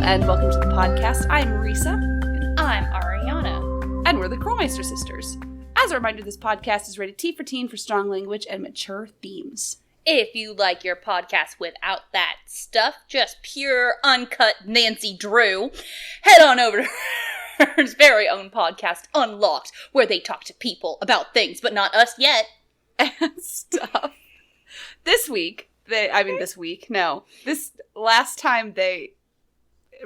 and welcome to the podcast. I'm Marisa. And I'm Ariana. And we're the Krolmeister sisters. As a reminder, this podcast is rated T for teen for strong language and mature themes. If you like your podcast without that stuff, just pure, uncut Nancy Drew, head on over to her very own podcast, Unlocked, where they talk to people about things, but not us yet. And stuff. This last time they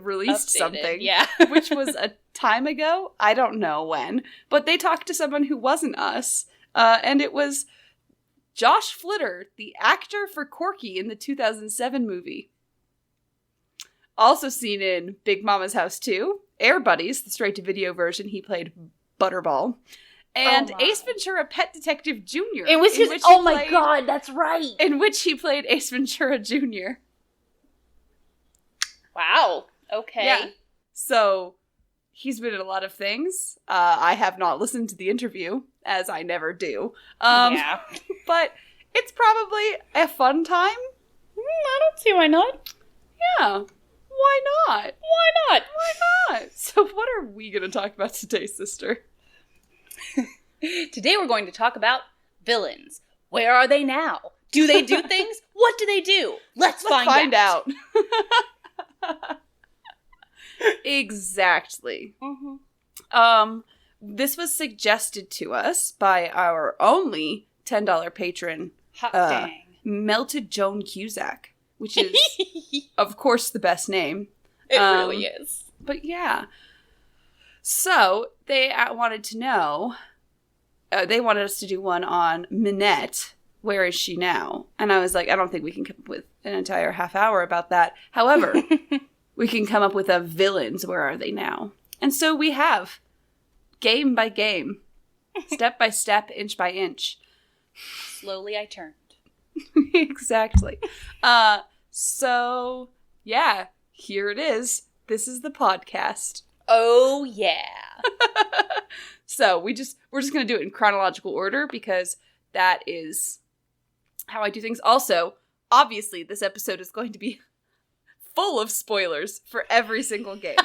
released Updated, something, yeah. which was a time ago, I don't know when, but they talked to someone who wasn't us, and it was Josh Flitter, the actor for Corky in the 2007 movie. Also seen in Big Mama's House 2, Air Buddies, the straight-to-video version, he played Butterball, and Ace Ventura: Pet Detective Jr. It was his, oh my god, that's right! In which he played Ace Ventura Jr. Wow, okay. Yeah. So, he's been in a lot of things. I have not listened to the interview, as I never do. Yeah. But it's probably a fun time. I don't see why not. Yeah. Why not? Why not? Why not? So what are we going to talk about today, sister? Today we're going to talk about villains. Where are they now? Do they do things? What do they do? Let's find out. Exactly. Mm-hmm. This was suggested to us by our only $10 patron, Hot dang. Melted Joan Cusack, which is, of course, the best name. It really is. But yeah. So, they wanted to know, they wanted us to do one on Minette. Where is she now? And I was like, I don't think we can come up with an entire half hour about that. However, we can come up with a villains. Where are they now? And so we have, game by game, step by step, inch by inch. Slowly I turned. Exactly. So, yeah, here it is. This is the podcast. Oh, yeah. So, we're just going to do it in chronological order because that is how I do things. Also, obviously, this episode is going to be full of spoilers for every single game.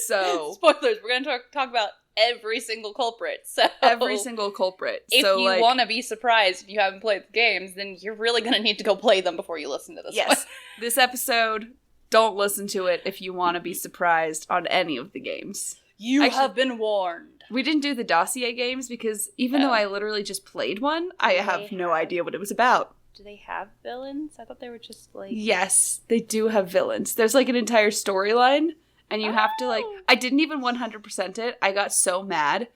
So, spoilers. We're going to talk about every single culprit. So every single culprit. If you want to be surprised if you haven't played the games, then you're really going to need to go play them before you listen to this one. Yes. This episode, don't listen to it if you want to be surprised on any of the games. You have been warned. We didn't do the dossier games because even though I literally just played one, I have no idea what it was about. Do they have villains? I thought they were just like... Yes, they do have villains. There's like an entire storyline, and you have to like... I didn't even 100% it. I got so mad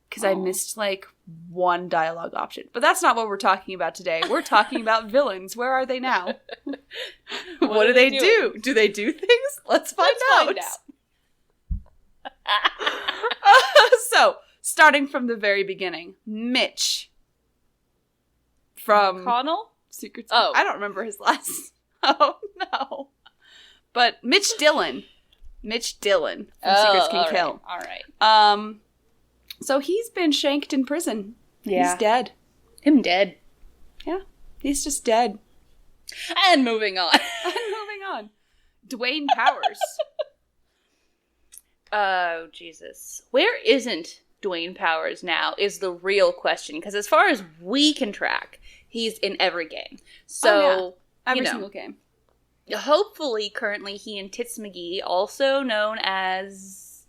because I missed like one dialogue option. But that's not what we're talking about today. We're talking about villains. Where are they now? What do they do? Do they do things? Let's find out. So, starting from the very beginning, Mitch from McConnell? Secret. Oh, I don't remember his last. Oh no! But Mitch Dillon from Secrets Can Kill. All right. So he's been shanked in prison. Yeah, he's dead. Him dead. Yeah, he's just dead. And moving on. Dwayne Powers. Oh, Jesus. Where isn't Dwayne Powers now is the real question. Because as far as we can track, he's in every game. So, every single game. Hopefully, currently, he and Tits McGee, also known as...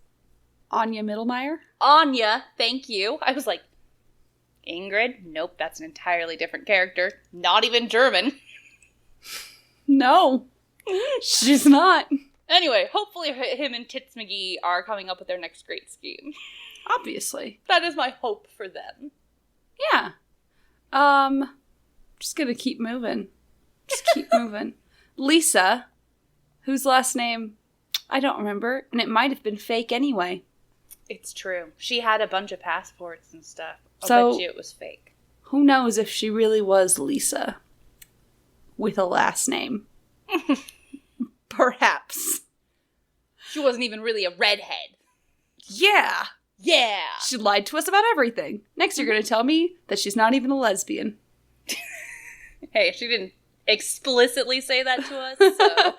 Anya Mittelmeyer? Anya, thank you. I was like, Ingrid? Nope, that's an entirely different character. Not even German. No, she's not. Anyway, hopefully him and Tits McGee are coming up with their next great scheme. Obviously. That is my hope for them. Yeah. Just gonna keep moving. Lisa, whose last name I don't remember, and it might have been fake anyway. It's true. She had a bunch of passports and stuff. So, bet you it was fake. Who knows if she really was Lisa with a last name. Perhaps. She wasn't even really a redhead. Yeah. Yeah. She lied to us about everything. Next, you're going to tell me that she's not even a lesbian. Hey, she didn't explicitly say that to us, so.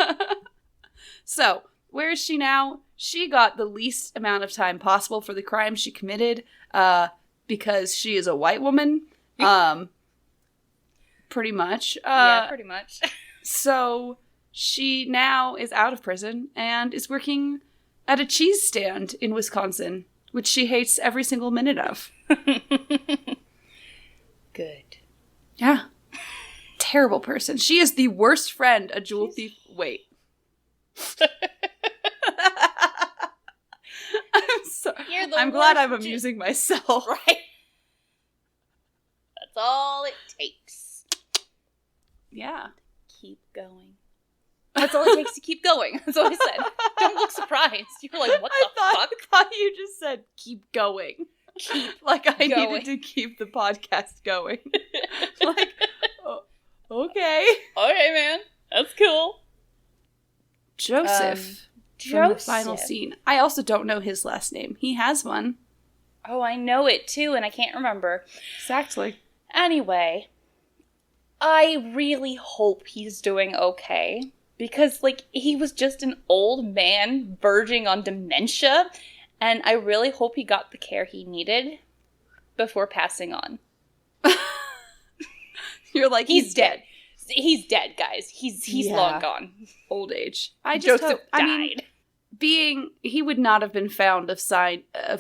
So, where is she now? She got the least amount of time possible for the crime she committed, because she is a white woman. Pretty much. Yeah, pretty much. So, she now is out of prison and is working at a cheese stand in Wisconsin, which she hates every single minute of. Good. Yeah. Terrible person. She is the worst friend a jewel thief... Wait. I'm glad I'm amusing myself. Right? That's all it takes. Yeah. Keep going. That's all it takes to keep going. That's what I said. Don't look surprised. You were like, what the fuck? I thought you just said, keep going. Keep like I going. needed to keep the podcast going. Like, oh, okay. Okay, man. That's cool. Joseph. From the final scene. I also don't know his last name. He has one. Oh, I know it too, and I can't remember. Exactly. Anyway, I really hope he's doing okay. Because, like, he was just an old man verging on dementia, and I really hope he got the care he needed before passing on. You're like, he's dead. He's dead, guys. He's long gone. Old age. Joseph died. He would not have been found of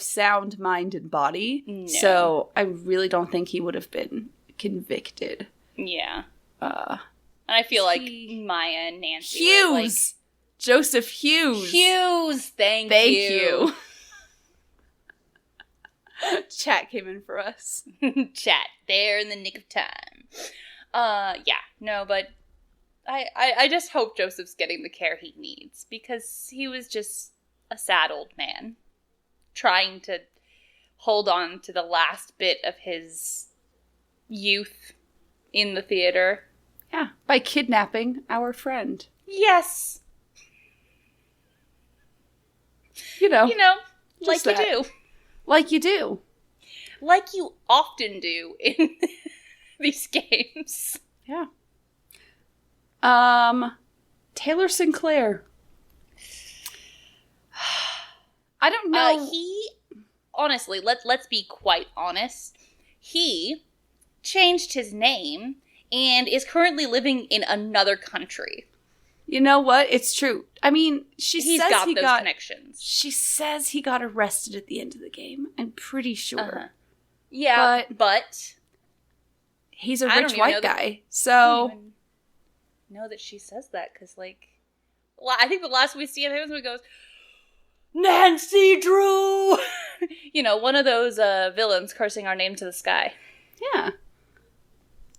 sound mind and body. No. So I really don't think he would have been convicted. Yeah. And I feel like Maya and Nancy Hughes! Joseph Hughes! Hughes! Thank you. Chat came in for us. Chat, there in the nick of time. Yeah, no, but I just hope Joseph's getting the care he needs, because he was just a sad old man trying to hold on to the last bit of his youth in the theater. Yeah, by kidnapping our friend. Yes! You know, like you do. Like you do. Like you often do in these games. Yeah. Taylor Sinclair. I don't know. Honestly, let's be quite honest. He changed his name and is currently living in another country. You know what? It's true. I mean, He's got those connections. She says he got arrested at the end of the game. I'm pretty sure. Uh-huh. Yeah, but he's a rich white guy, so... I don't even know that she says that, because, like... Well, I think the last we see of him is when he goes, Nancy Drew! One of those villains cursing our name to the sky. Yeah.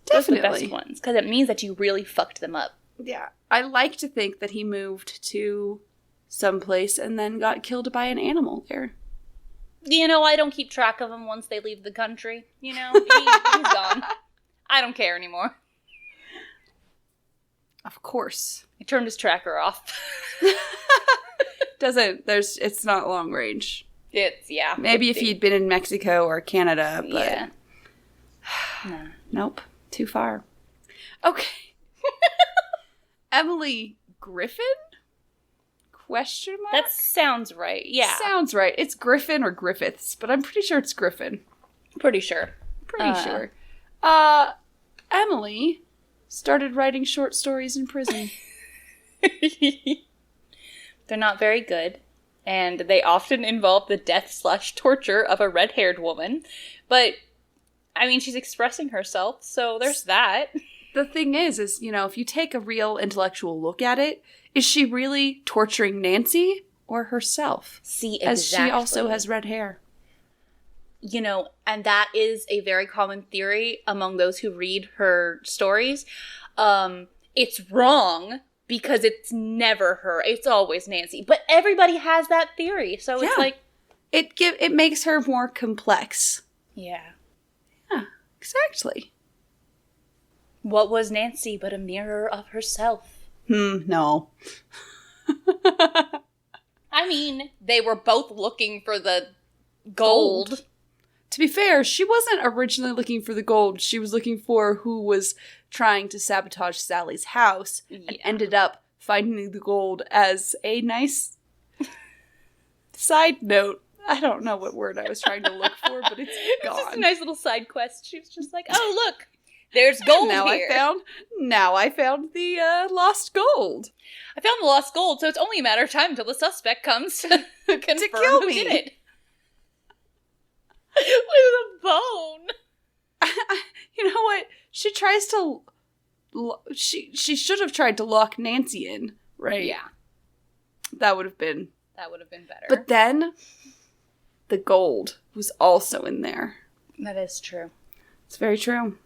Definitely. Those are the best ones, because it means that you really fucked them up. Yeah. I like to think that he moved to someplace and then got killed by an animal there. I don't keep track of them once they leave the country. He's gone. I don't care anymore. Of course. He turned his tracker off. It's not long range. Maybe if he'd been in Mexico or Canada, but... Yeah. No. Nope. Too far. Okay. Emily Griffin? Question mark? That sounds right. Yeah. Sounds right. It's Griffin or Griffiths, but I'm pretty sure it's Griffin. Pretty sure. Sure. Emily started writing short stories in prison. They're not very good, and they often involve the death/torture of a red-haired woman. But, I mean, she's expressing herself, so there's that. The thing is, if you take a real intellectual look at it, is she really torturing Nancy or herself? See, exactly. As she also has red hair. And that is a very common theory among those who read her stories. It's wrong because it's never her. It's always Nancy. But everybody has that theory, so it's like... It makes her more complex. Yeah. Yeah, exactly. What was Nancy but a mirror of herself? No. I mean, they were both looking for the gold. To be fair, she wasn't originally looking for the gold. She was looking for who was trying to sabotage Sally's house and ended up finding the gold as a nice side note. I don't know what word I was trying to look for, but it's gone. It's just a nice little side quest. She was just like, oh, look, there's gold now here. I found the lost gold. I found the lost gold, so it's only a matter of time until the suspect comes to confirm to kill who me. did it. With a bone. You know what? She tries to... She should have tried to lock Nancy in, right? Yeah. That would have been better. But then the gold was also in there. That is true. It's very true.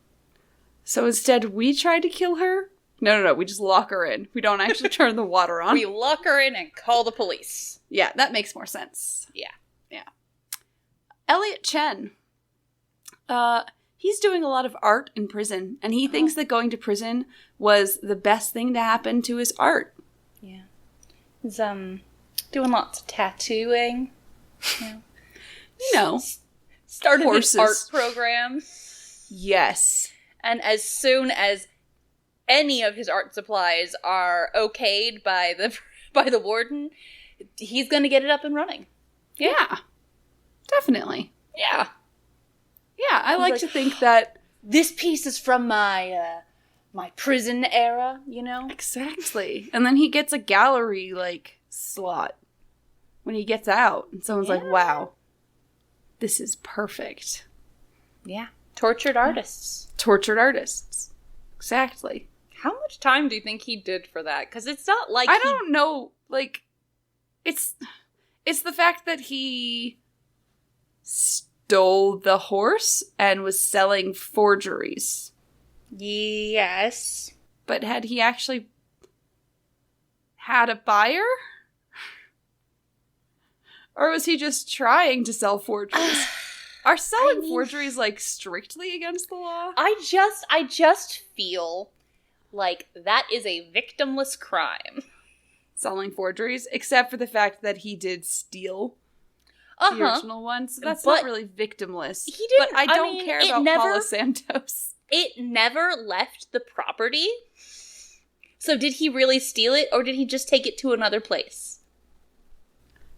So instead, we try to kill her. No. We just lock her in. We don't actually turn the water on. We lock her in and call the police. Yeah, that makes more sense. Yeah. Elliot Chen. He's doing a lot of art in prison, and he thinks that going to prison was the best thing to happen to his art. Yeah. He's doing lots of tattooing. Started horses. an art program. Yes. And as soon as any of his art supplies are okayed by the warden, he's going to get it up and running. Yeah. Definitely. Yeah. Yeah, I like to think that... This piece is from my prison era, Exactly. And then he gets a gallery, slot when he gets out. And someone's like, wow, this is perfect. Yeah. Tortured artists. Tortured artists. Exactly. How much time do you think he did for that? Because it's not like I don't know. It's the fact that he stole the horse and was selling forgeries. Yes. But had he actually had a buyer? Or was he just trying to sell forgeries? Are selling forgeries, strictly against the law? I just feel like that is a victimless crime. Selling forgeries, except for the fact that he did steal the original one, so that's not really victimless. He didn't. But I don't care about Paula Santos. It never left the property. So did he really steal it, or did he just take it to another place?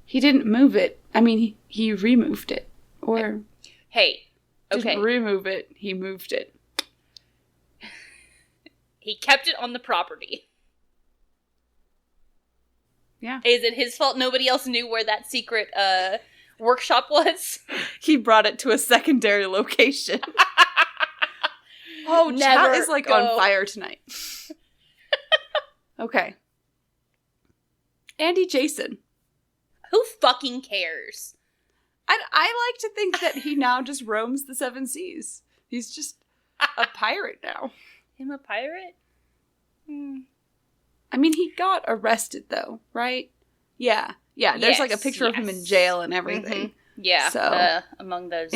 He didn't move it. I mean, he removed it. Or... Hey, okay. Didn't remove it, he moved it. He kept it on the property. Yeah. Is it his fault nobody else knew where that secret workshop was? He brought it to a secondary location. Oh, chat is on fire tonight. Okay. Andy Jason. Who fucking cares? I like to think that he now just roams the seven seas. He's just a pirate now. Him a pirate? I mean, he got arrested, though, right? Yeah. Yeah, there's a picture of him in jail and everything. Mm-hmm. Yeah, so, among those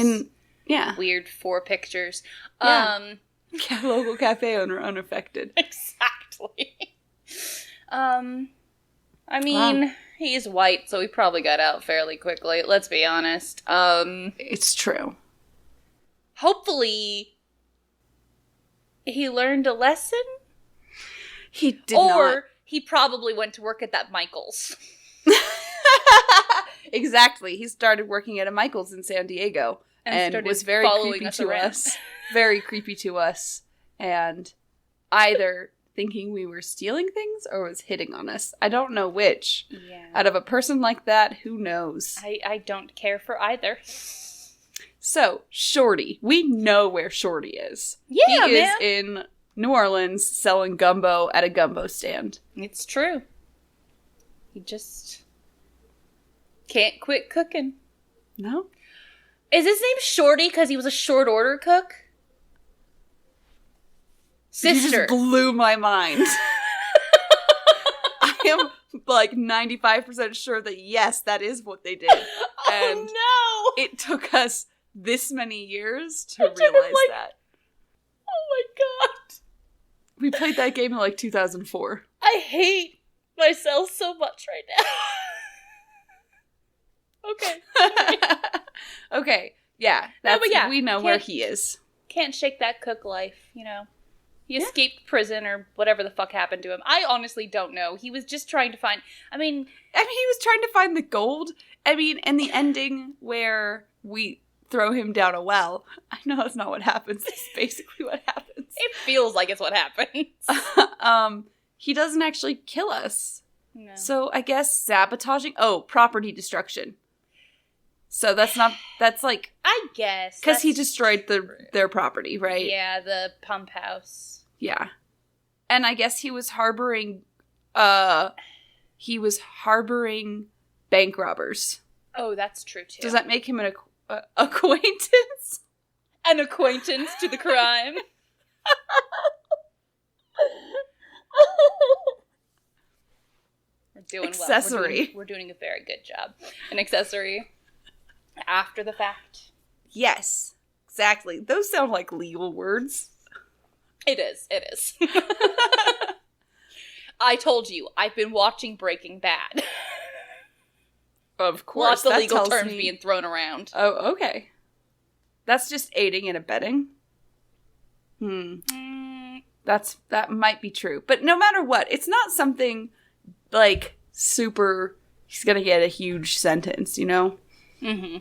weird 4 pictures. Yeah. Local cafe owner unaffected. Exactly. I mean, he's white, so he probably got out fairly quickly. Let's be honest. It's true. Hopefully, he learned a lesson? He did not. Or he probably went to work at that Michael's. Exactly. He started working at a Michael's in San Diego and was very creepy to us. Very creepy to us. And either thinking we were stealing things or was hitting on us. I don't know which. Yeah. Out of a person like that, who knows? I don't care for either. So, Shorty. We know where Shorty is. Yeah, he is in New Orleans selling gumbo at a gumbo stand. It's true. He just can't quit cooking. No? Is his name Shorty because he was a short order cook? Sister. You just blew my mind. I am 95% sure that yes, that is what they did. And oh no! It took us this many years to realize that. Oh my god. We played that game in 2004. I hate myself so much right now. Okay. Okay. Yeah. We know where he is. Can't shake that cook life, He escaped prison or whatever the fuck happened to him. I honestly don't know. He was just trying to find... he was trying to find the gold. And the ending where we throw him down a well. I know that's not what happens. That's basically what happens. It feels like it's what happens. He doesn't actually kill us. No. So I guess sabotaging... Oh, property destruction. So that's like... I guess. Because he destroyed their property, right? Yeah, the pump house. Yeah. And I guess he was harboring bank robbers. Oh, that's true, too. Does that make him an acquaintance? An acquaintance to the crime. We're doing accessory. Well. We're doing a very good job. An accessory after the fact. Yes, exactly. Those sound like legal words. It is. I told you, I've been watching Breaking Bad. Of course. Lots of legal terms being thrown around. Oh, okay. That's just aiding and abetting? That might be true. But no matter what, it's not something, like, super, he's gonna get a huge sentence, you know? Mm-hmm.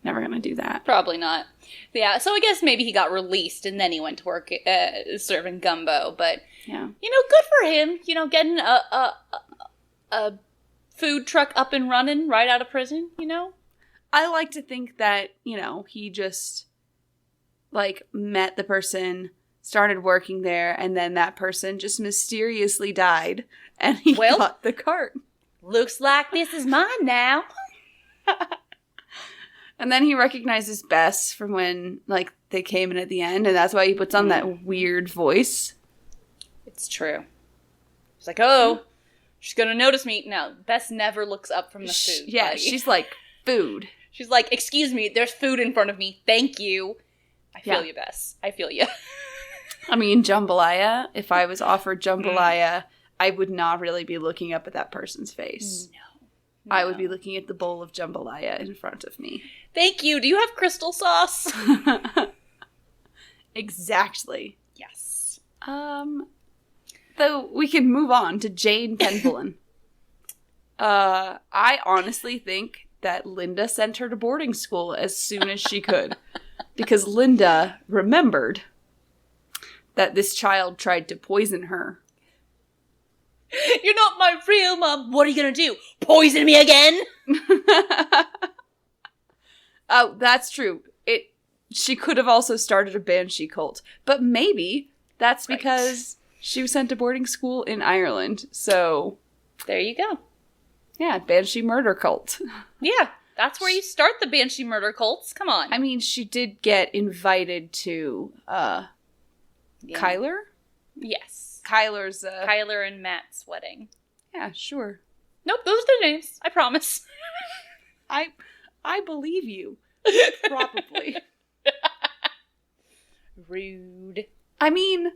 Never gonna do that. Probably not. Yeah, so I guess maybe he got released and then he went to work serving gumbo. But, yeah, good for him. Getting a food truck up and running right out of prison, I like to think that, he just, like, met the person, started working there, and then that person just mysteriously died, and he got the cart. Looks like this is mine now. And then he recognizes Bess from when, like, they came in at the end, and that's why he puts on that weird voice. It's true. He's like, oh, she's gonna notice me. No, Bess never looks up from the food. Yeah, buddy. She's like, food. She's like, excuse me, there's food in front of me. Thank you. I feel you, Bess. I feel you. I mean, jambalaya. If I was offered jambalaya, I would not really be looking up at that person's face. No. I would be looking at the bowl of jambalaya in front of me. Thank you. Do you have crystal sauce? Exactly. Yes. Though we can move on to Jane Penvillin. I honestly think that Linda sent her to boarding school as soon as she could. Because Linda remembered that this child tried to poison her. You're not my real mom. What are you gonna do? Poison me again? Oh, that's true. She could have also started a banshee cult. But maybe that's because she was sent to boarding school in Ireland. So there you go. Yeah, banshee murder cult. Yeah, that's where you start the banshee murder cults. Come on. I mean, she did get invited to Kyler? Yes. Kyler's Kyler and Matt's wedding. Yeah, sure. Nope, those are their names. I promise. I believe you. Probably. Rude. I mean,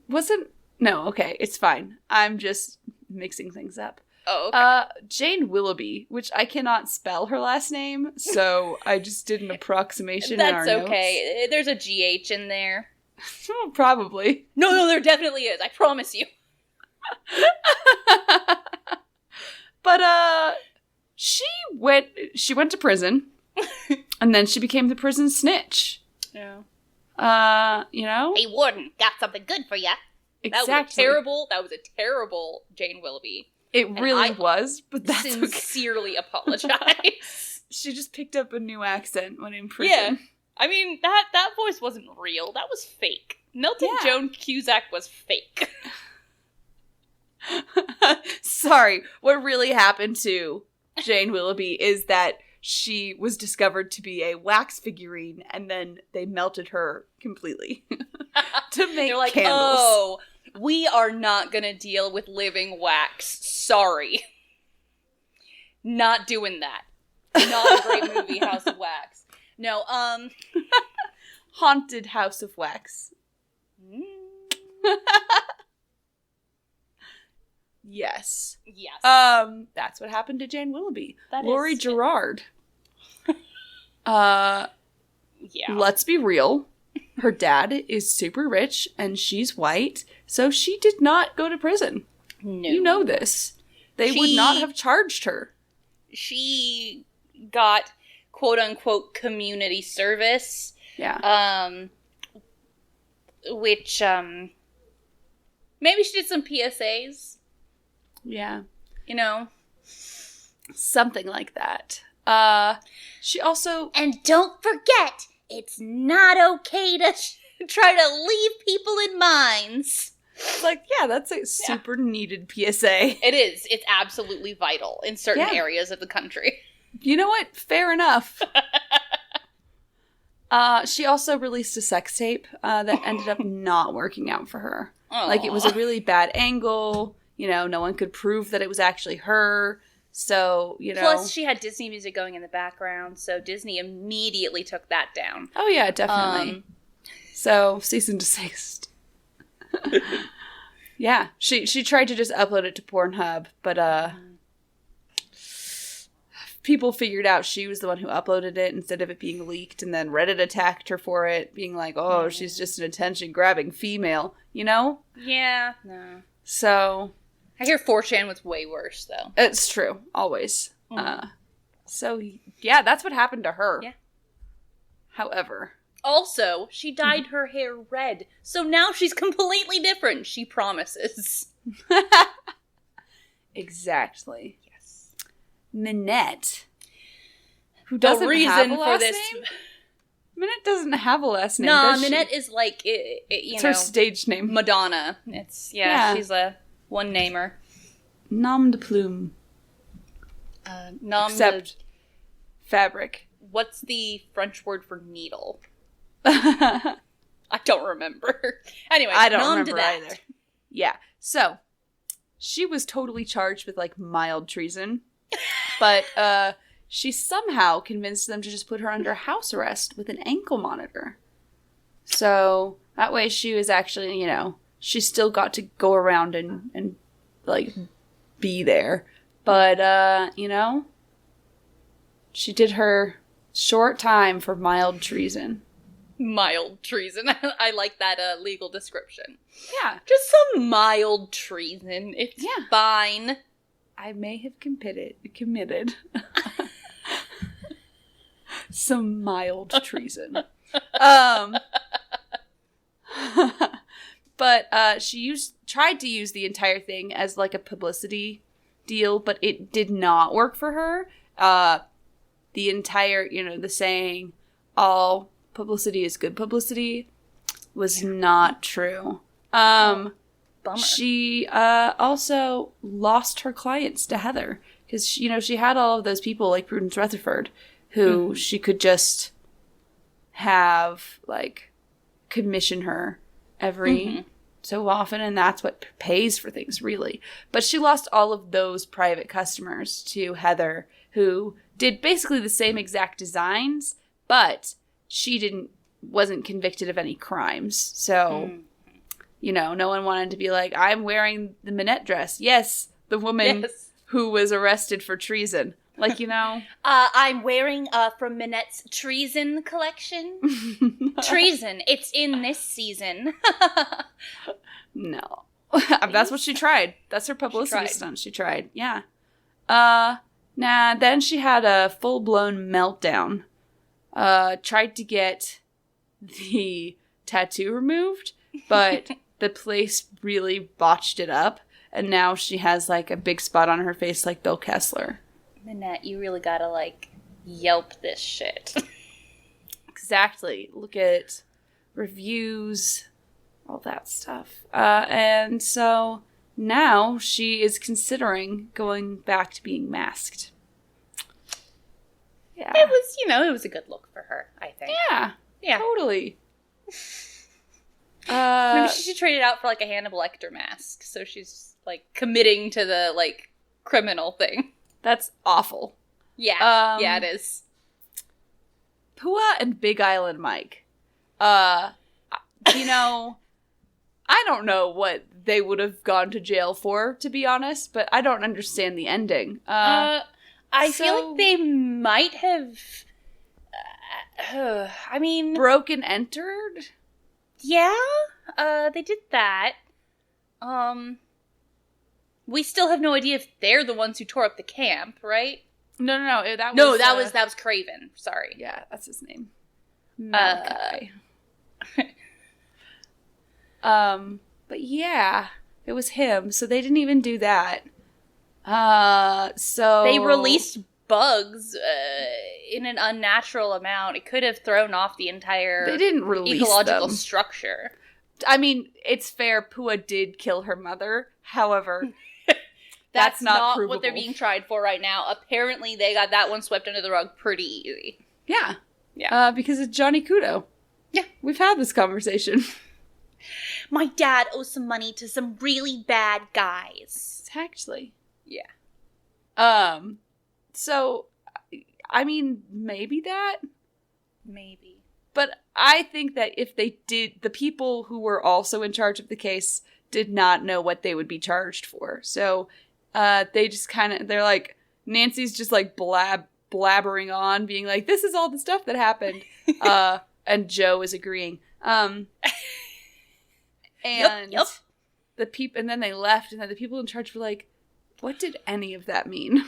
wasn't... No, okay, it's fine. I'm just mixing things up. Oh, okay. Jane Willoughby, which I cannot spell her last name, so I just did an approximation in our notes. That's okay. There's a GH in there. Probably. No, there definitely is. I promise you. But, she went to prison, and then she became the prison snitch. Yeah. Hey, Warden, got something good for ya. Exactly. That was a terrible Jane Willoughby. It really was, but that's sincerely apologize. She just picked up a new accent when in prison. Yeah. I mean, that voice wasn't real. That was fake. Milton Joan Cusack was fake. Sorry. What really happened to Jane Willoughby is that she was discovered to be a wax figurine, and then they melted her completely to make They're like, candles. Oh, we are not gonna deal with living wax. Sorry. Not doing that. Not a great movie, House of Wax. No, Haunted House of Wax. Yes. Yes. That's what happened to Jane Willoughby. That Laurie is Gerard. Yeah. Let's be real. her dad is super rich and she's white, so she did not go to prison. No. You know this. They would not have charged her. She got quote-unquote community service. Yeah. Which, maybe she did some PSAs. Yeah. You know? Something like that. She also... And don't forget, it's not okay to try to leave people in mines. Like, yeah, that's a super needed PSA. It is. It's absolutely vital in certain areas of the country. You know what? Fair enough. She also released a sex tape that ended up not working out for her. Aww. Like, it was a really bad angle. You know, no one could prove that it was actually her. So, you know. Plus, she had Disney music going in the background, so Disney immediately took that down. Oh, yeah, definitely. So, cease and desist. Yeah, she tried to just upload it to Pornhub, but people figured out she was the one who uploaded it instead of it being leaked, and then Reddit attacked her for it, being like, oh, she's just an attention-grabbing female, you know? Yeah, no. So... I hear 4chan was way worse, though. It's true, always. So, yeah, that's what happened to her. Yeah. However... Also, she dyed her hair red, so now she's completely different, she promises. Exactly. Yes. Minette, who doesn't have a last name? Minette doesn't have a last name, does Minette she? is like, It's her stage name. Madonna. It's, she's a one-namer. Nom de plume. Except fabric. What's the French word for needle? I don't remember. Anyway, I don't remember either. Yeah. So, she was totally charged with, like, mild treason. But, she somehow convinced them to just put her under house arrest with an ankle monitor. So, that way she was actually, you know, she still got to go around and like, be there. But, you know, she did her short time for mild treason. Mild treason. I like that legal description. Yeah. Just some mild treason. It's fine. I may have committed some mild treason. But she tried to use the entire thing as like a publicity deal, but it did not work for her. The entire, you know, the saying, all publicity is good publicity, was not true. Bummer. She also lost her clients to Heather, because, you know, she had all of those people like Prudence Rutherford who she could just have, like, commission her every so often, and that's what pays for things, really. But she lost all of those private customers to Heather, who did basically the same exact designs, but she wasn't convicted of any crimes. So, you know, no one wanted to be like, I'm wearing the Minette dress. Yes, the woman who was arrested for treason. Like, you know. I'm wearing from Minette's Treason collection. Treason. It's in this season. No. That's what she tried. That's her publicity stunt. She tried. Yeah. Then she had a full-blown meltdown. Tried to get the tattoo removed, but the place really botched it up. And now she has, like, a big spot on her face like Bill Kessler. Minette, you really gotta, like, Yelp this shit. Exactly. Look at reviews, all that stuff. And so now she is considering going back to being masked. Yeah. It was, you know, it was a good look for her, I think. Yeah. Yeah. Totally. Maybe she should trade it out for, like, a Hannibal Lecter mask. So she's, like, committing to the, like, criminal thing. That's awful. Yeah. Yeah, it is. Pua and Big Island Mike. You know, I don't know what they would have gone to jail for, to be honest, but I don't understand the ending. I feel like they might have... I mean... Broken entered? Yeah, they did that. We still have no idea if they're the ones who tore up the camp, right? No. That was Craven. Sorry. Yeah, that's his name. Malachi. But yeah, it was him. So they didn't even do that. So they released bugs in an unnatural amount. It could have thrown off the entire they didn't release ecological them. structure. I mean, it's fair. Pua did kill her mother. However, that's not provable. What they're being tried for right now. Apparently, they got that one swept under the rug pretty easy. Yeah. Yeah. Because it's Johnny Kudo. Yeah. We've had this conversation. My dad owes some money to some really bad guys. Actually. Yeah. So, I mean, maybe that? Maybe. But I think that if they did, the people who were also in charge of the case did not know what they would be charged for. So, they just they're like, Nancy's just like blabbering on, being like, this is all the stuff that happened. And Joe is agreeing. And yep. And then they left, and then the people in charge were like, what did any of that mean?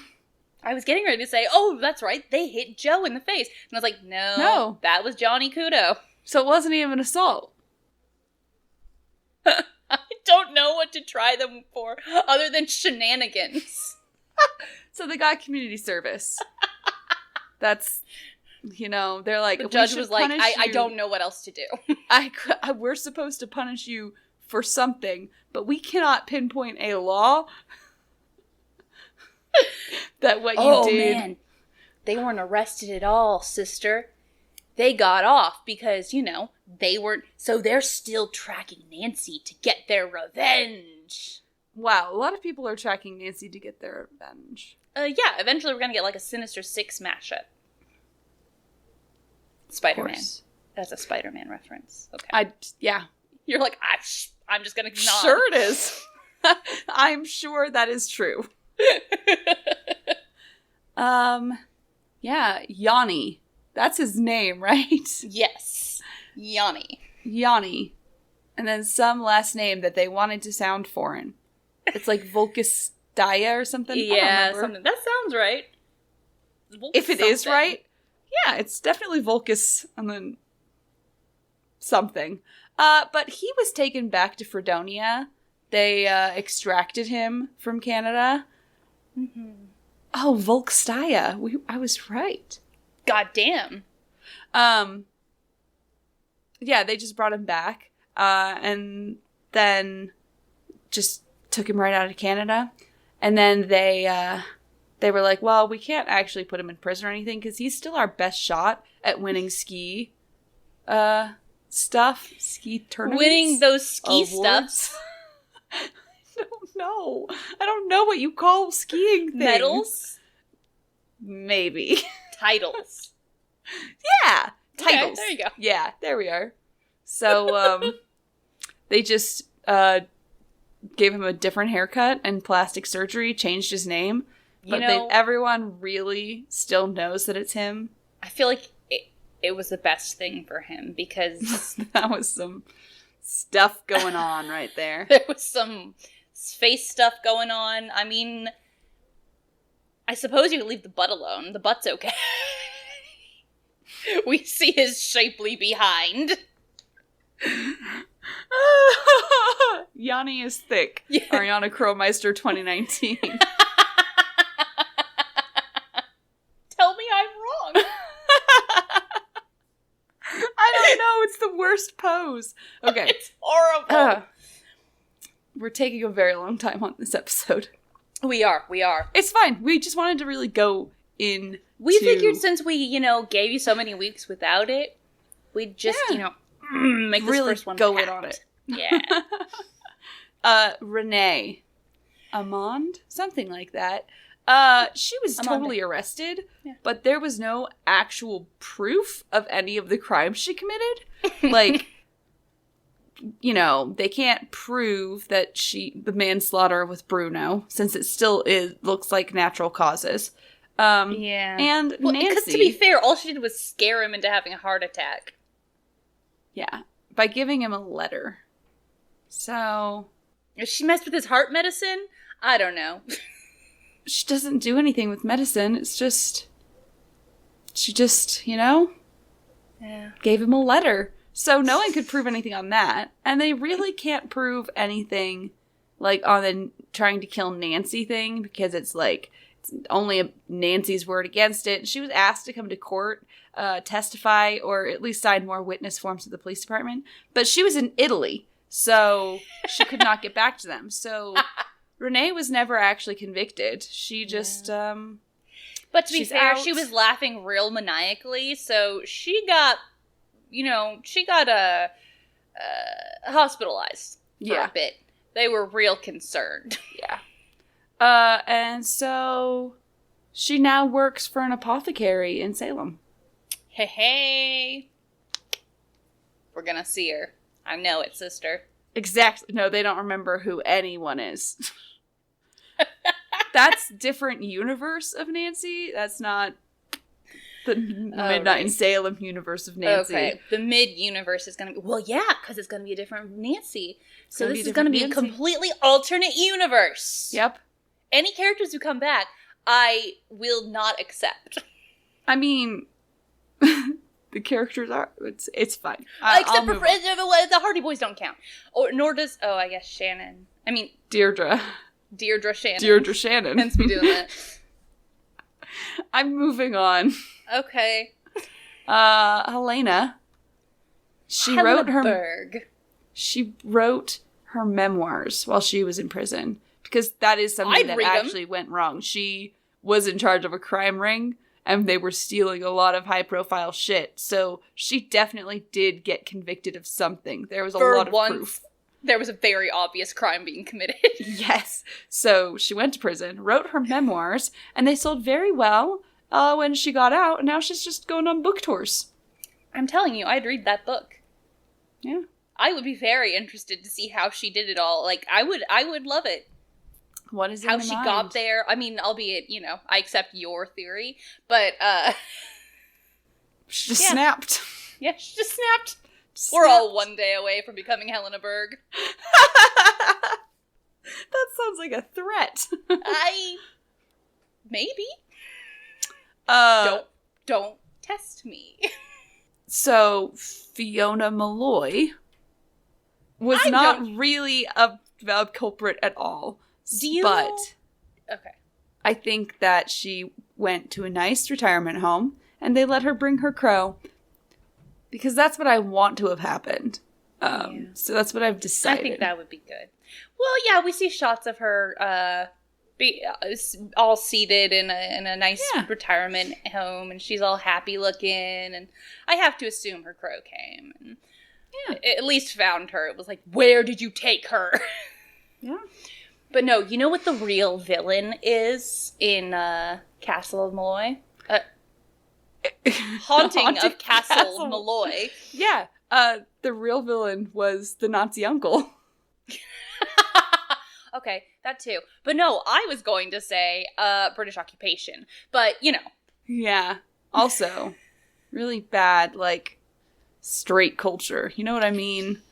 I was getting ready to say, oh, that's right, they hit Joe in the face. And I was like, no, that was Johnny Kudo. So it wasn't even an assault. I don't know what to try them for other than shenanigans. So they got community service. That's, they're like, the judge was like, I don't know what else to do. We're supposed to punish you for something, but we cannot pinpoint a law that what you did. Oh, man. They weren't arrested at all, sister. They got off because, they weren't. So they're still tracking Nancy to get their revenge. Wow, a lot of people are tracking Nancy to get their revenge. Yeah, eventually we're going to get like a Sinister Six mashup. Spider-Man. That's a Spider-Man reference. Okay. Yeah. You're like, I'm just going to nod. Sure it is. I'm sure that is true. Yeah, Yanni. That's his name, right? Yes. Yanni. And then some last name that they wanted to sound foreign. It's like Volkistaya or something. Yeah, something. That sounds right. If it is right. Yeah, it's definitely Volcus and then something. But he was taken back to Fredonia. They extracted him from Canada. Mm-hmm. Oh, Volkstaya. I was right. God damn. Yeah, they just brought him back. And then just took him right out of Canada. And then they were like, well, we can't actually put him in prison or anything because he's still our best shot at winning ski stuff. Ski tournaments. Winning those ski stuffs. I don't know what you call skiing things. Medals? Maybe. Titles. Yeah. Titles. Okay, there you go. Yeah, there we are. So, they just gave him a different haircut and plastic surgery, changed his name. But everyone really still knows that it's him. I feel like it was the best thing for him because... that was some stuff going on right there. There was some face stuff going on. I mean, I suppose you could leave the butt alone. The butt's okay. We see his shapely behind. Yanni is thick. Yeah. Ariana Krolmeister 2019. Tell me I'm wrong. I don't know. It's the worst pose. Okay. It's horrible. We're taking a very long time on this episode. We are. It's fine. We just wanted to really go in. We figured since we, gave you so many weeks without it, we'd just, make this really first one go packed. in on it. Yeah. Renee Amond? Something like that. She was totally arrested, but there was no actual proof of any of the crimes she committed. Like, they can't prove that the manslaughter with Bruno, since it still looks like natural causes. Yeah. And Nancy... Because to be fair, all she did was scare him into having a heart attack. Yeah. by giving him a letter. So... She messed with his heart medicine? I don't know. She doesn't do anything with medicine. It's just... She just, Yeah. Gave him a letter. So no one could prove anything on that. And they really can't prove anything, like, on the trying to kill Nancy thing, because it's, like, it's only Nancy's word against it. She was asked to come to court, testify, or at least sign more witness forms to the police department. But she was in Italy, so she could not get back to them. So Renee was never actually convicted. She just, But to be fair, she was laughing real maniacally, so she got, hospitalized for a bit. They were real concerned. Yeah. And so she now works for an apothecary in Salem. Hey. We're gonna see her. I know it, sister. Exactly. No, they don't remember who anyone is. That's different universe of Nancy. That's not the Midnight in Salem universe of Nancy. Okay. The mid-universe is going to be... Well, yeah, because it's going to be a different Nancy. So this is going to be a completely alternate universe. Yep. Any characters who come back, I will not accept. I mean... The characters are... It's fine. Except for... The Hardy Boys don't count. Nor does... Oh, I guess Shannon. I mean... Deirdre Shannon. Deirdre Shannon. Hence me doing that. I'm moving on. Okay. Helena. She wrote her memoirs while she was in prison. Because that is something that actually went wrong. She was in charge of a crime ring, and they were stealing a lot of high-profile shit. So she definitely did get convicted of something. There was a lot of proof. There was a very obvious crime being committed. Yes. So she went to prison, wrote her memoirs, and they sold very well when she got out, and now she's just going on book tours. I'm telling you, I'd read that book. Yeah. I would be very interested to see how she did it all. Like, I would love it. What is it? How she got there. I mean, albeit, I accept your theory, but, she just snapped. Yeah, she just snapped. We're all one day away from becoming Helena Berg. That sounds like a threat. Maybe. Don't test me. So Fiona Malloy was not really a culprit at all. But okay, I think that she went to a nice retirement home and they let her bring her crow. Because that's what I want to have happened. So that's what I've decided. I think that would be good. Well, yeah, we see shots of her all seated in a nice retirement home, and she's all happy looking, and I have to assume her crow came. And at least found her. It was like, where did you take her? Yeah. But no, you know what the real villain is in Castle of Malloy? Haunting of Castle Malloy. Yeah. The real villain was the Nazi uncle. Okay, that too. But no, I was going to say British occupation. But, Yeah. Also, really bad, straight culture. You know what I mean?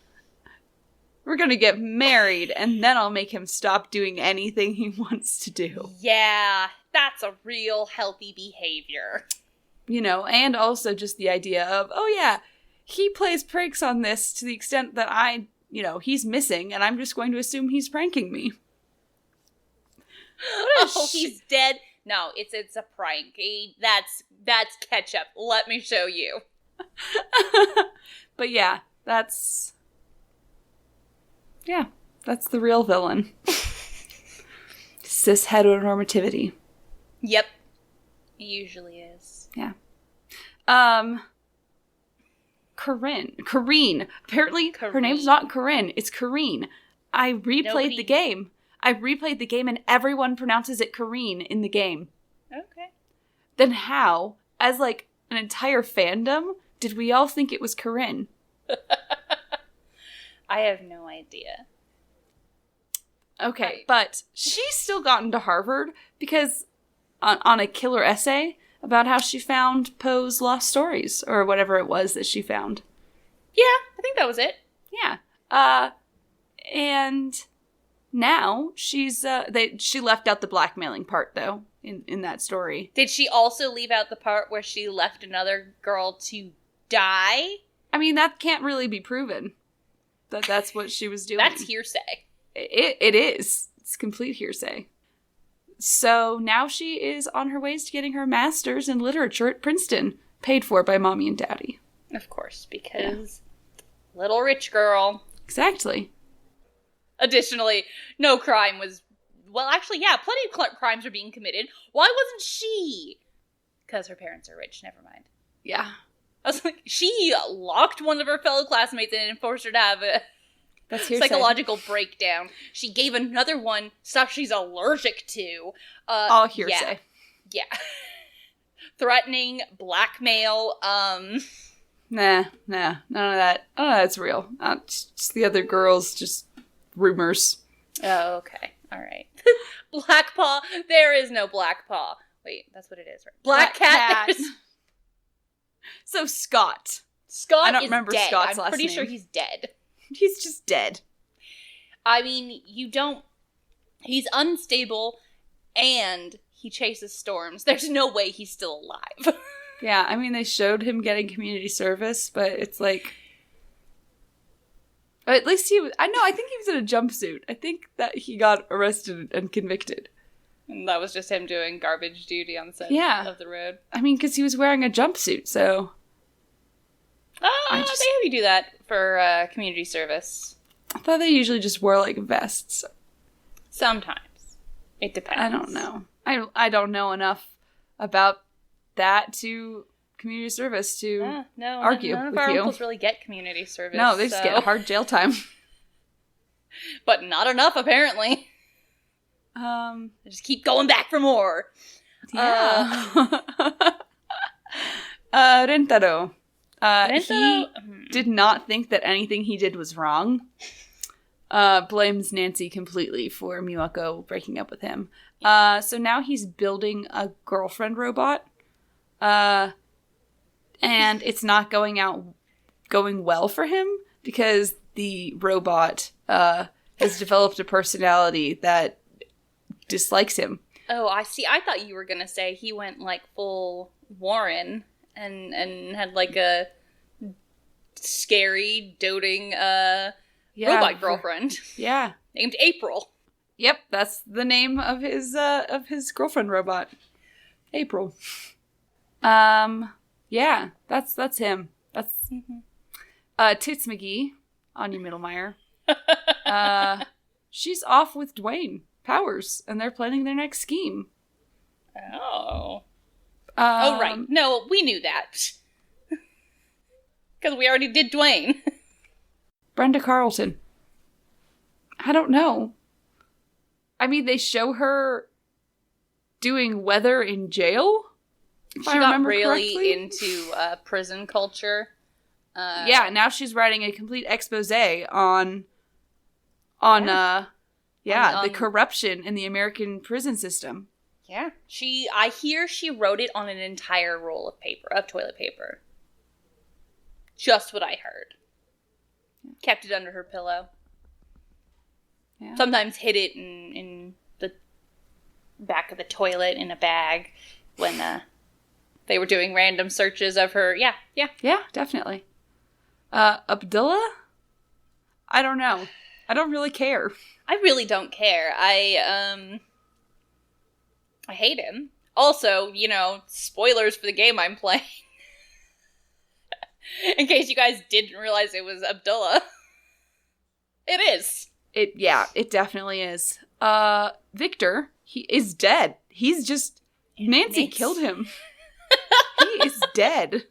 We're gonna get married, and then I'll make him stop doing anything he wants to do. Yeah, that's a real healthy behavior. And also just the idea of, oh yeah, he plays pranks on this to the extent that he's missing, and I'm just going to assume he's pranking me. He's dead? No, it's a prank. That's ketchup. Let me show you. But yeah, that's the real villain. Cis heteronormativity. Yep. It usually is. Yeah. Corrine. Apparently, her name's not Corinne. It's Corrine. I replayed the game. And everyone pronounces it Corrine in the game. Okay. Then how, as an entire fandom, did we all think it was Corinne? I have no idea. Okay, but she's still gotten to Harvard because on a killer essay about how she found Poe's lost stories, or whatever it was that she found. Yeah, I think that was it. Yeah. And now she left out the blackmailing part, though, in that story. Did she also leave out the part where she left another girl to die? I mean, that can't really be proven. That's what she was doing. That's hearsay. It is. It's complete hearsay. So now she is on her ways to getting her master's in literature at Princeton, paid for by mommy and daddy. Of course, because little rich girl. Exactly. Additionally, no crime was... Well, actually, yeah, plenty of crimes are being committed. Why wasn't she? Because her parents are rich. Never mind. Yeah. I was like, she locked one of her fellow classmates in and forced her to have a psychological breakdown. She gave another one stuff she's allergic to. All hearsay. Yeah. Threatening, blackmail, Nah, none of that. Oh, that's real. Just the other girls, just rumors. Oh, okay. All right. Black Paw. There is no Black Paw. Wait, that's what it is, right? Black Cat. So Scott. Scott I don't is remember dead. Scott's last I'm pretty name. sure he's dead. He's just dead. I mean, he's unstable and he chases storms. There's no way he's still alive. Yeah, I mean, they showed him getting community service, but it's like... At least he was... I think he was in a jumpsuit. I think that he got arrested and convicted. And that was just him doing garbage duty on the side of the road. I mean, because he was wearing a jumpsuit, so... They have you do that for community service. I thought they usually just wore, like, vests. Sometimes. It depends. I don't know. I don't know enough about that to community service to argue none of with our you. uncles really get community service. No, they just get hard jail time. But not enough, apparently. They just keep going back for more. Yeah. Rentaro. He did not think that anything he did was wrong. Blames Nancy completely for Miwako breaking up with him. So now he's building a girlfriend robot. And it's not going well for him because the robot has developed a personality that dislikes him. Oh, I see. I thought you were gonna say he went like full Warren and had like a scary, doting robot girlfriend. Yeah. Named April. Yep, that's the name of his girlfriend robot. April. Yeah, that's him. That's Tits McGee, Anya Mittelmeyer. She's off with Dwayne Powers, and they're planning their next scheme. Oh. Right. No, we knew that. Because we already did Dwayne. Brenda Carlton. I don't know. I mean, they show her doing weather in jail. She got really into prison culture. Yeah, now she's writing a complete expose on the corruption in the American prison system. Yeah. I hear she wrote it on an entire roll of toilet paper. Just what I heard. Kept it under her pillow. Yeah. Sometimes hid it in the back of the toilet in a bag when they were doing random searches of her. Yeah, definitely. Abdullah? I don't know. I don't really care. I really don't care. I hate him. Also, spoilers for the game I'm playing. In case you guys didn't realize it was Abdullah. It is. It definitely is. Victor, he is dead. He's just... Nancy killed him. He is dead.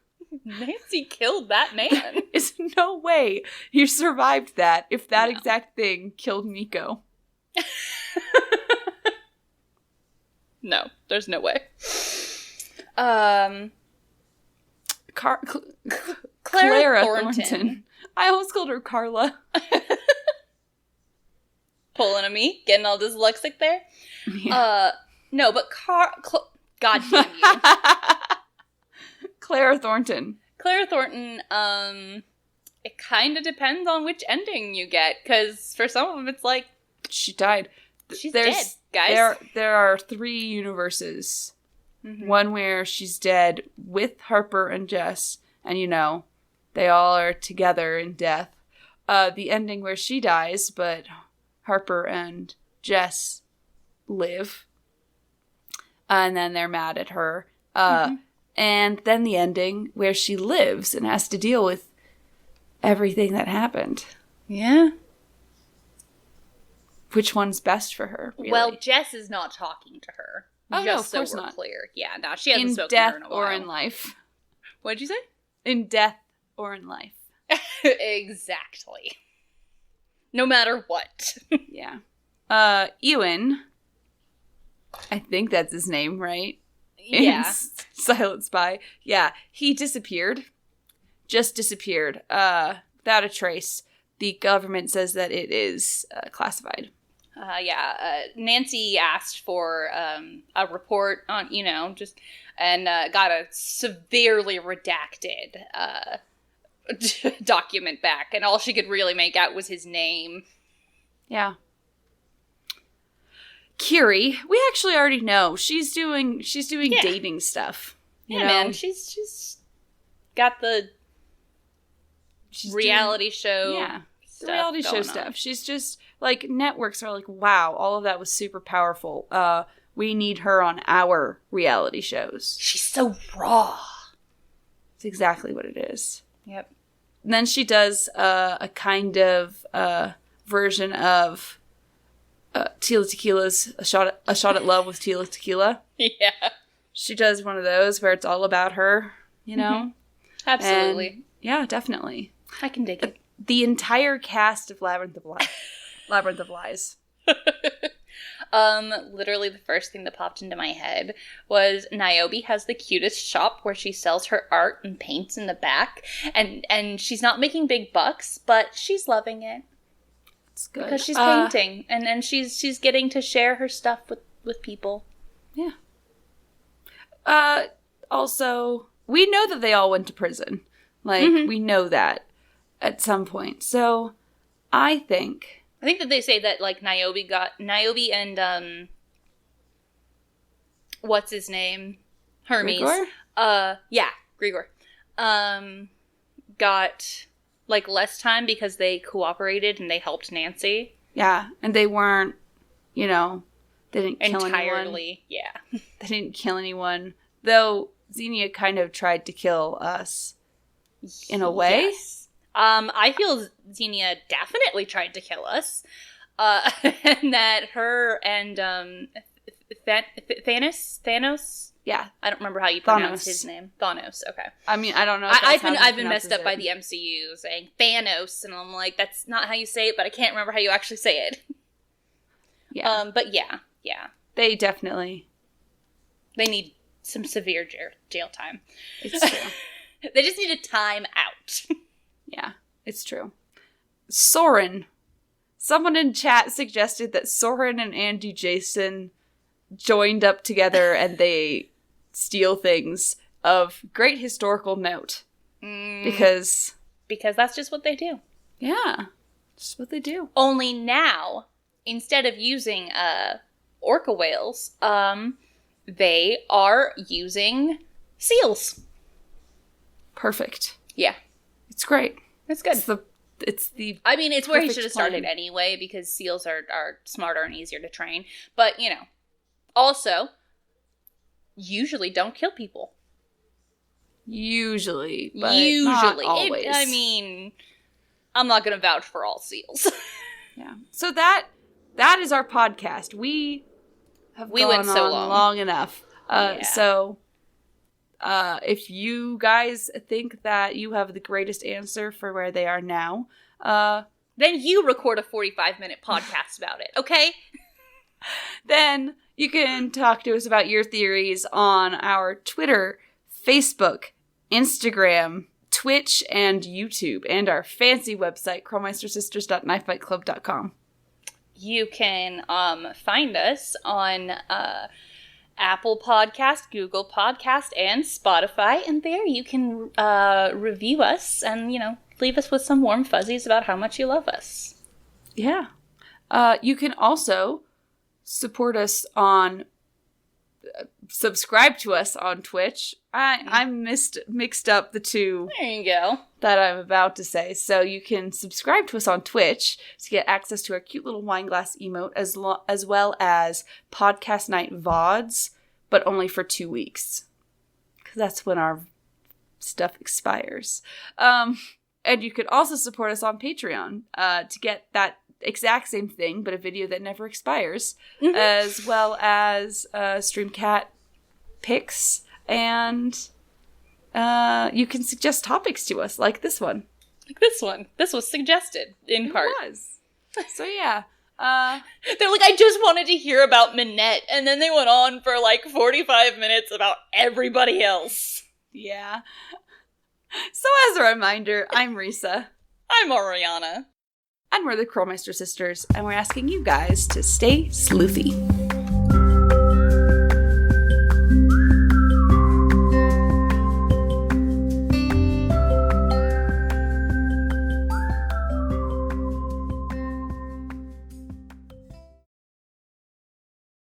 Nancy killed that man. There's no way he survived that if that exact thing killed Nico. No, there's no way. Clara Thornton. I almost called her Carla. Pulling a me, getting all dyslexic there. Yeah. No, but God damn you. Clara Thornton. Clara Thornton, It kind of depends on which ending you get, because for some of them it's like... She died. She's dead, guys. There are 3 universes. Mm-hmm. One where she's dead with Harper and Jess, and they all are together in death. The ending where she dies, but Harper and Jess live. And then they're mad at her. And then the ending where she lives and has to deal with everything that happened. Yeah. Which one's best for her, really? Well, Jess is not talking to her. Oh, just no, of so course we're not. clear. Yeah, no, she hasn't spoken to her in a death while. or in life. What'd you say? In death or in life. Exactly. No matter what. Yeah. Ewan, I think that's his name, right? Yeah. Silent Spy. Yeah, he disappeared. Just disappeared. Without a trace. The government says that it is classified. Nancy asked for a report on, and got a severely redacted document back, and all she could really make out was his name. Yeah. Kiri, we actually already know she's doing dating stuff. You know? Man, she's got the reality show. Yeah, the reality show stuff. She's just like, networks are like, wow, all of that was super powerful. We need her on our reality shows. She's so raw. It's exactly what it is. Yep. And then she does a kind of version of Tila Tequila's a shot at love with Tila Tequila. Yeah. She does one of those where it's all about her, Mm-hmm. Absolutely. And yeah, definitely. I can dig it. The entire cast of Labyrinth of Lies. Literally the first thing that popped into my head was Niobe has the cutest shop where she sells her art and paints in the back, and she's not making big bucks, but she's loving it. It's good. Because she's painting, and she's getting to share her stuff with people. Yeah. Also, we know that they all went to prison. Like, we know that at some point. So, I think that they say that, like, Niobe and, what's his name? Hermes. Grigor? Yeah, Grigor. Got, like, less time because they cooperated and they helped Nancy. Yeah, and they weren't, they didn't kill entirely, anyone. Yeah. They didn't kill anyone. Though, Xenia kind of tried to kill us. In a way? Yes. I feel Xenia definitely tried to kill us. And that her and Thanos? Yeah. I don't remember how you pronounce his name. Thanos, okay. I mean, I don't know. I've been messed up by the MCU saying Thanos, and I'm like, that's not how you say it, but I can't remember how you actually say it. Yeah. But yeah. They definitely. They need some severe jail time. It's true. They just need a time out. Yeah, it's true. Soren. Someone in chat suggested that Soren and Andy Jason joined up together and they steal things of great historical note. Because that's just what they do. Yeah, just what they do. Only now, instead of using orca whales, they are using seals. Perfect. Yeah. It's great. It's good. I mean, it's where he should have started plan. anyway, because seals are smarter and easier to train. But, also, usually don't kill people. Usually, but not always. I'm not going to vouch for all seals. Yeah. So that is our podcast. We went so long enough. So if you guys think that you have the greatest answer for where they are now, then you record a 45-minute podcast about it, okay? Then you can talk to us about your theories on our Twitter, Facebook, Instagram, Twitch, and YouTube, and our fancy website, krolmeistersisters.knifefightclub.com. You can find us on Apple Podcast, Google Podcast, and Spotify, and there you can review us and, leave us with some warm fuzzies about how much you love us. Yeah. You can also support us on... subscribe to us on Twitch. I mixed up the two There you go. that I'm about to say. So you can subscribe to us on Twitch to get access to our cute little wine glass emote, as well as podcast night VODs, but only for 2 weeks. Because that's when our stuff expires. And you could also support us on Patreon to get that exact same thing, but a video that never expires, as well as Streamcat picks, and you can suggest topics to us, like this one. This was suggested, in part. It was. So yeah. They're like, I just wanted to hear about Minette, and then they went on for like 45 minutes about everybody else. Yeah. So as a reminder, I'm Risa. I'm Oriana. And we're the Krolmeister sisters, and we're asking you guys to stay sleuthy.